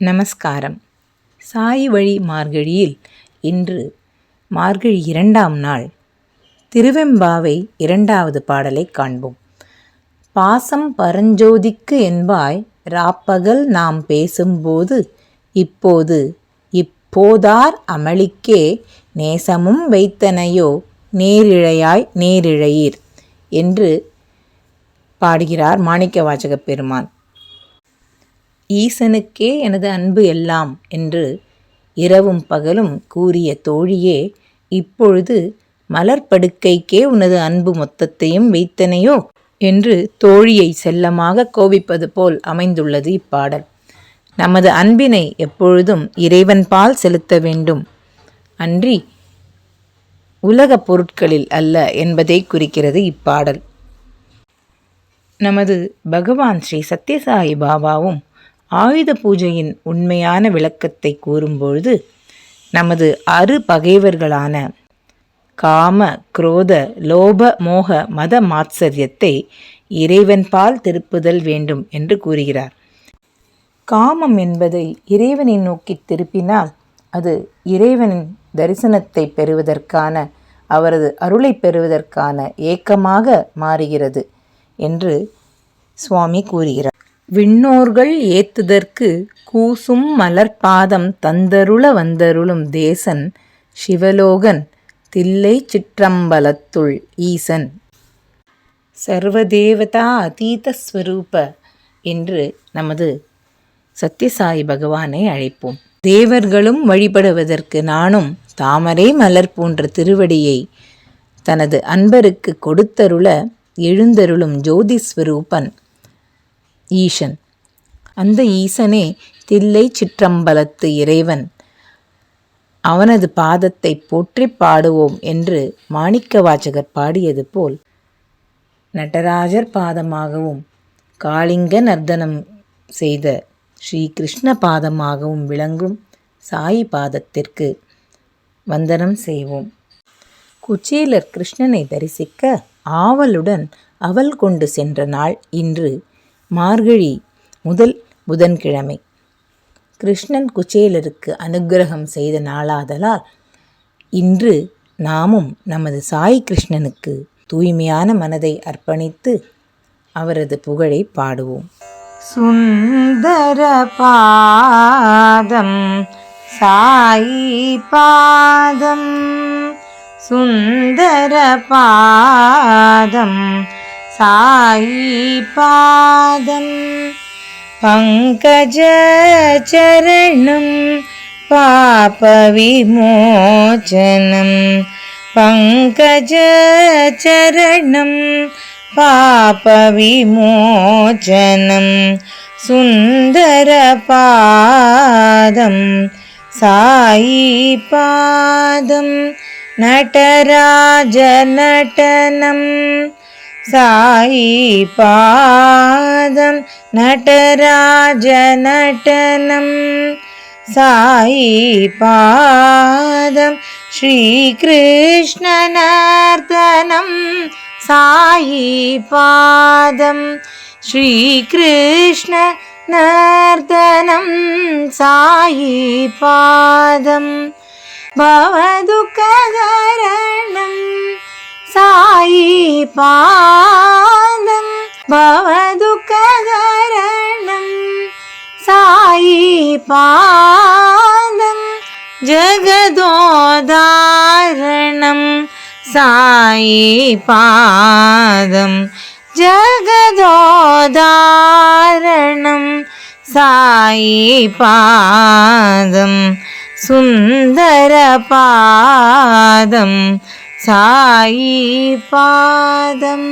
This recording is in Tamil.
நமஸ்காரம். சாய் வழி மார்கழியில் இன்று மார்கழி 2ஆம் நாள் திருவெம்பாவை 2வது பாடலை காண்போம். பாசம் பரஞ்சோதிக்கு என்பாய் ராப்பகல் நாம் பேசும்போது இப்போது இப்போதார் அமளிக்கே நேசமும் வைத்தனையோ நேரிழையாய் நேரிழையீர் என்று பாடுகிறார் மாணிக்கவாசகப் பெருமான். ஈசனுக்கே எனது அன்பு எல்லாம் என்று இரவும் பகலும் கூறிய தோழியே, இப்பொழுது மலர்படுக்கைக்கே உனது அன்பு மொத்தத்தையும் வைத்தனையோ என்று தோழியை செல்லமாக கோபிப்பது போல் அமைந்துள்ளது இப்பாடல். நமது அன்பினை எப்பொழுதும் இறைவன்பால் செலுத்த வேண்டும், அன்றி உலகப் பொருட்களில் அல்ல என்பதை குறிக்கிறது இப்பாடல். நமது பகவான் ஸ்ரீ சத்யசாயி பாபாவும் ஆயுத பூஜையின் உண்மையான விளக்கத்தை கூறும்பொழுது நமது பகைவர்களான காம, குரோத, லோப, மோக, மத மாத்சரியத்தை இறைவன்பால் திருப்புதல் வேண்டும் என்று கூறுகிறார். காமம் என்பதை இறைவனை நோக்கி திருப்பினால் அது இறைவனின் தரிசனத்தை பெறுவதற்கான, அவரது அருளை பெறுவதற்கான ஏக்கமாக மாறுகிறது என்று சுவாமி கூறுகிறார். விண்ணோர்கள் ஏத்துதற்கு கூசும் மலர்பாதம் தந்தருள வந்தருளும் தேசன் சிவலோகன் தில்லை சிற்றம்பலத்துள் ஈசன் சர்வதேவதா அதீத ஸ்வரூப என்று நமது சத்யசாயி பகவானை அழைப்போம். தேவர்களும் வழிபடுவதற்கு நானும் தாமரை மலர் போன்ற திருவடியை தனது அன்பருக்கு கொடுத்தருள எழுந்தருளும் ஜோதிஸ்வரூபன் ஈசன். அந்த ஈசனே தில்லை சிற்றம்பலத்து இறைவன். அவனது பாதத்தை போற்றி பாடுவோம் என்று மாணிக்கவாசகர் பாடியது போல் நடராஜர் பாதமாகவும் காளிங்க நர்த்தனம் செய்த ஸ்ரீ கிருஷ்ண பாதமாகவும் விளங்கும் சாயி பாதத்திற்கு வந்தனம் செய்வோம். குச்சேலர் கிருஷ்ணனை தரிசிக்க ஆவலுடன் அவள் கொண்டு சென்ற நாள் இன்று மார்கழி முதல் புதன்கிழமை. கிருஷ்ணன் குச்சேலருக்கு அனுக்கிரகம் செய்த நாளாதலால் இன்று நாமும் நமது சாய் கிருஷ்ணனுக்கு தூய்மையான மனதை அர்ப்பணித்து அவரது புகழை பாடுவோம். சுந்தர பாதம் சாயி பாதம், சுந்தர பாதம் சாயி பாதம், பங்கஜ சரணம் பாப விமோசனம், பங்கஜ சரணம் பாப விமோசனம், சுந்தர பாதம் சாயி பாதம், நடராஜ நடனம் சாயி பாதம், நடராஜ நடனம் சாயி பாதம், ஸ்ரீகிருஷ்ண நர்த்தனம் சாயி பாதம், ஸ்ரீகிருஷ்ண நர்த்தனம் சாயி பாதம், பவதுக்ககரணம் சாயி பாதம், பவதுக்ககரணம் சாயி பாதம், ஜகதோதாரணம் சாயி பாதம், ஜகதோதாரணம் சாயி பாதம், சுந்தர பாதம் சாயி பாதம்.